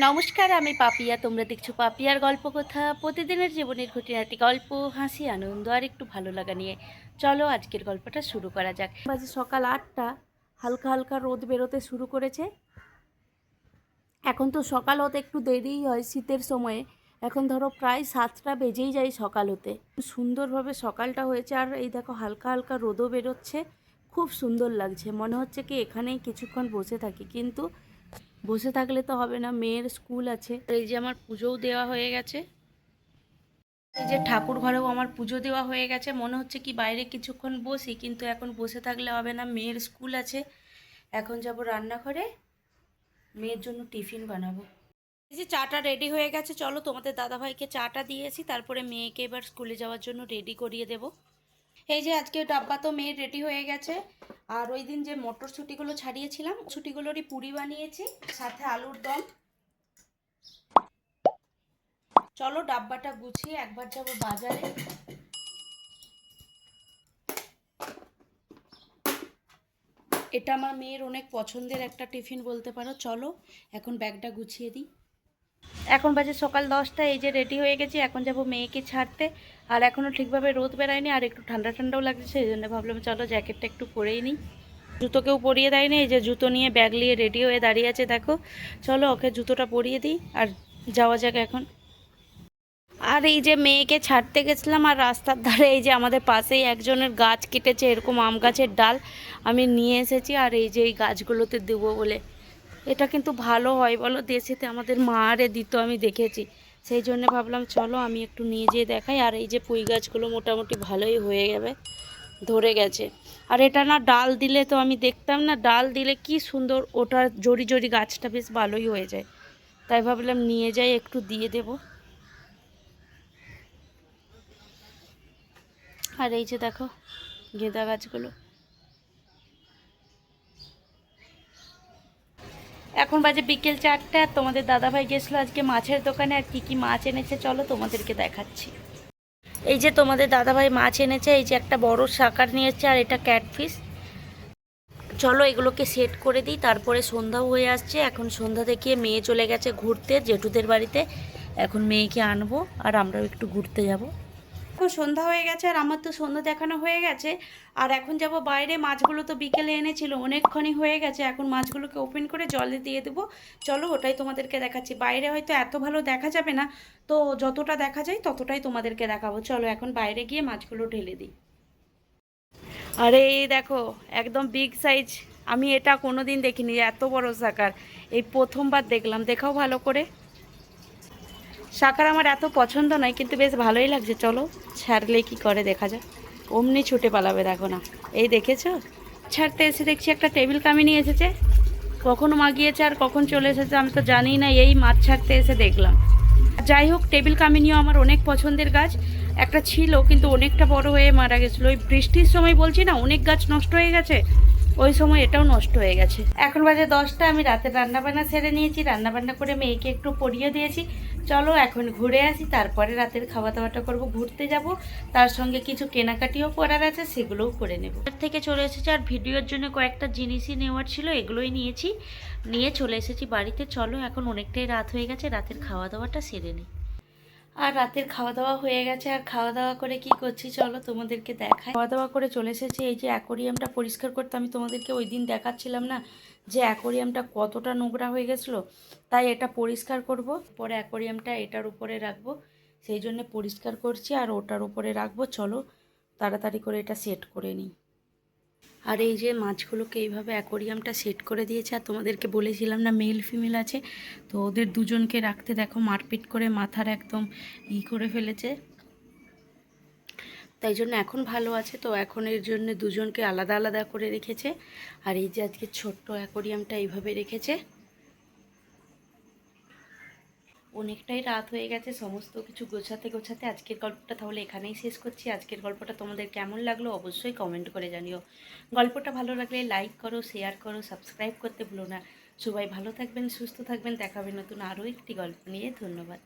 নমস্কার, আমি পাপিয়া। তোমরা দেখছো পাপিয়ার গল্প কথা। প্রতিদিনের জীবনের খুঁটিনাটি গল্প, হাসি, আনন্দ আর একটু ভালো লাগা নিয়ে চলো আজকের গল্পটা শুরু করা যাক। বাজে সকাল 8টা। হালকা হালকা রোদ বেরোতে শুরু করেছে। এখন তো সকাল হতে একটু দেরিই হয় শীতের সময়ে। এখন ধরো প্রায় 7টা বেজেই যায় সকাল হতে। সুন্দরভাবে সকালটা হয়েছে, আর এই দেখো হালকা হালকা রোদও বেরোচ্ছে। খুব সুন্দর লাগছে, মনে হচ্ছে কি এখানেই কিছুক্ষণ বসে থাকি, কিন্তু বসে থাকলে তো হবে না, মেয়ের স্কুল আছে। এই যে আমার পুজোও দেওয়া হয়ে গেছে, এই যে ঠাকুর ঘরেও আমার পুজো দেওয়া হয়ে গেছে। মনে হচ্ছে কি বাইরে কিছুক্ষণ বসি, কিন্তু এখন বসে থাকলে হবে না, মেয়ের স্কুল আছে। এখন যাব রান্নাঘরে, মেয়ের জন্য টিফিন বানাবো। এই যে চাটা রেডি হয়ে গেছে, চলো তোমাদের দাদাভাইকে চাটা দিয়েছি, তারপরে মেয়েকে এবার স্কুলে যাওয়ার জন্য রেডি করিয়ে দেব। এই যে আজকে ডাব্বা তো মেয়ের রেডি হয়ে গেছে। আর ওই দিন যে মটরশুঁটিগুলো ছাড়িয়েছিলাম, ছুটিগুলোরই পুরি বানিয়েছি, সাথে আলুর দম। চলো ডাব্বাটা গুছিয়ে একবার যাবো বাজারে। এটা আমার মেয়ের অনেক পছন্দের একটা টিফিন বলতে পারো। চলো এখন ব্যাগটা গুছিয়ে দিই। এখন বাজে সকাল 10টা। এই যে রেডি হয়ে গেছি, এখন যাব মেয়েকে ছাড়তে। আর এখনও ঠিকভাবে রোদ বেরায়নি, আর একটু ঠান্ডা ঠান্ডাও লাগছে, সেই জন্য ভাবলাম চলো জ্যাকেটটা একটু পরেই নিই। জুতো কেউ পরিয়ে দেয়নি, এই যে জুতো নিয়ে ব্যাগ নিয়ে রেডি হয়ে দাঁড়িয়ে আছে দেখো। চলো ওকে জুতোটা পরিয়ে দিই আর যাওয়া যাক এখন। আর এই যে মেয়েকে ছাড়তে গেছিলাম, আর রাস্তার ধারে এই যে আমাদের পাশেই একজনের গাছ কেটেছে, এরকম আম গাছের ডাল আমি নিয়ে এসেছি। আর এই যে এই গাছগুলোতে দেবো বলে, এটা কিন্তু ভালো হয় বলো, দেশেতে আমাদের মা আরে দিত, আমি দেখেছি। সেই জন্য ভাবলাম চলো আমি একটু নিয়ে যেয়ে দেখাই। আর এই যে পুঁই গাছগুলো মোটামুটি ভালোই হয়ে যাবে, ধরে গেছে। আর এটা না ডাল দিলে তো আমি দেখতাম না, ডাল দিলে কি সুন্দর ওটা জড়ি জড়ি গাছটা বেশ ভালোই হয়ে যায়। তাই ভাবলাম নিয়ে যাই, একটু দিয়ে দেবো। আর এই যে দেখো গেঁদা গাছগুলো। এখন বাজে বিকেল 4টা। আর তোমাদের দাদাভাই গেছিলো আজকে মাছের দোকানে, আর কি কি মাছ এনেছে চলো তোমাদেরকে দেখাচ্ছি। এই যে তোমাদের দাদাভাই মাছ এনেছে, এই যে একটা বড় শাকার নিয়ে এসেছে, আর এটা ক্যাটফিশ। চলো এগুলোকে সেট করে দিই, তারপরে সন্ধ্যাও হয়ে আসছে। এখন সন্ধ্যা দেখিয়ে মেয়ে চলে গেছে ঘুরতে জেঠুদের বাড়িতে। এখন মেয়েকে আনবো আর আমরাও একটু ঘুরতে যাব। এখন সন্ধ্যা হয়ে গেছে, আর আমার তো সন্ধ্যা দেখানো হয়ে গেছে। আর এখন যাব বাইরে, মাছগুলো তো বিকেলে এনেছিল, অনেকক্ষণই হয়ে গেছে। এখন মাছগুলোকে ওপেন করে জলে দিয়ে দেবো। চলো ওটাই তোমাদেরকে দেখাচ্ছি। বাইরে হয়তো এত ভালো দেখা যাবে না, তো যতটা দেখা যায় ততটাই তোমাদেরকে দেখাবো। চলো এখন বাইরে গিয়ে মাছগুলো ঢেলে দিই। আরে এই দেখো একদম বিগ সাইজ। আমি এটা কোনোদিন দেখিনি, এত বড় সাকার এই প্রথমবার দেখলাম। দেখাও ভালো করে। সাকার আমার এত পছন্দ নয়, কিন্তু বেশ ভালোই লাগছে। চলো ছাড়লে কি করে দেখা যাক। অমনি ছুটে পালাবে দেখো না, এই দেখেছো। ছাড়তে এসে দেখছি একটা টেবিল কামিনী এসেছে। কখন মাগিয়েছে আর কখন চলে এসেছে আমি তো জানি না, এই মাছ ছাড়তে এসে দেখলাম। যাই হোক, টেবিল কামিনীও আমার অনেক পছন্দের গাছ। একটা ছিল কিন্তু অনেকটা বড় হয়ে মারা গেছিলো, ওই বৃষ্টির সময় বলছি না অনেক গাছ নষ্ট হয়ে গেছে, ওই সময় এটাও নষ্ট হয়ে গেছে। এখন বাজে 10টা। আমি রাতের রান্নাবান্না সেরে নিয়েছি, রান্নাবান্না করে মেয়েকে একটু পরিয়ে দিয়েছি। চলো এখন ঘুরে আসি, তারপরে রাতের খাওয়া দাওয়াটা করবো, ঘুরতে যাব। তার সঙ্গে কিছু কেনাকাটিও করার আছে, সেগুলোও করে নেব। এর থেকে চলে এসেছি, আর ভিডিওর জন্য কয়েকটা জিনিসই নেওয়ার ছিল, এগুলোই নিয়েছি। নিয়ে চলে এসেছি বাড়িতে। চলো এখন অনেকটাই রাত হয়ে গেছে, রাতের খাওয়া দাওয়াটা সেরে নিই। আর রাতের খাওয়া দাওয়া হয়ে গেছে, আর খাওয়া দাওয়া করে কি করছি চলো তোমাদেরকে দেখাই। খাওয়া দাওয়া করে চলে এসেছি, এই যে অ্যাকোরিয়ামটা পরিষ্কার করতে। আমি তোমাদেরকে ওই দিন দেখাচ্ছিলাম না যে অ্যাকোরিয়ামটা কতটা নোংরা হয়ে গেছিলো, তাই এটা পরিষ্কার করব। পরে অ্যাকোরিয়ামটা এটার উপরে রাখবো, সেই জন্য পরিষ্কার করছি আর ওটার উপরে রাখবো। চলো তাড়াতাড়ি করে এটা সেট করে নিই। আর এই যে মাছগুলোকে এইভাবে অ্যাকোরিয়ামটা সেট করে দিয়েছে। আর তোমাদেরকে বলেছিলাম না মেল ফিমেল আছে, তো ওদের দুজনকে রাখতে দেখো মারপিট করে মাথার একদম করে ফেলেছে। তাই জন্য এখন ভালো আছে, তো এখন এর জন্য দুজনকে আলাদা আলাদা করে রেখেছে। আর এই যে আজকে ছোট্ট অ্যাকোরিয়ামটা এইভাবে রেখেছে। অনেকটাই রাত হয়ে গেছে, সমস্ত কিছু গোছাতে গোছাতে আজকের গল্পটা তাহলে এখানেই শেষ করছি। আজকের গল্পটা তোমাদের কেমন লাগলো অবশ্যই কমেন্ট করে জানিও। গল্পটা ভালো লাগলে লাইক করো, শেয়ার করো, সাবস্ক্রাইব করতে ভুলো না। সবাই ভালো থাকবেন, সুস্থ থাকবেন। দেখা হবে নতুন আরও একটি গল্প নিয়ে। ধন্যবাদ।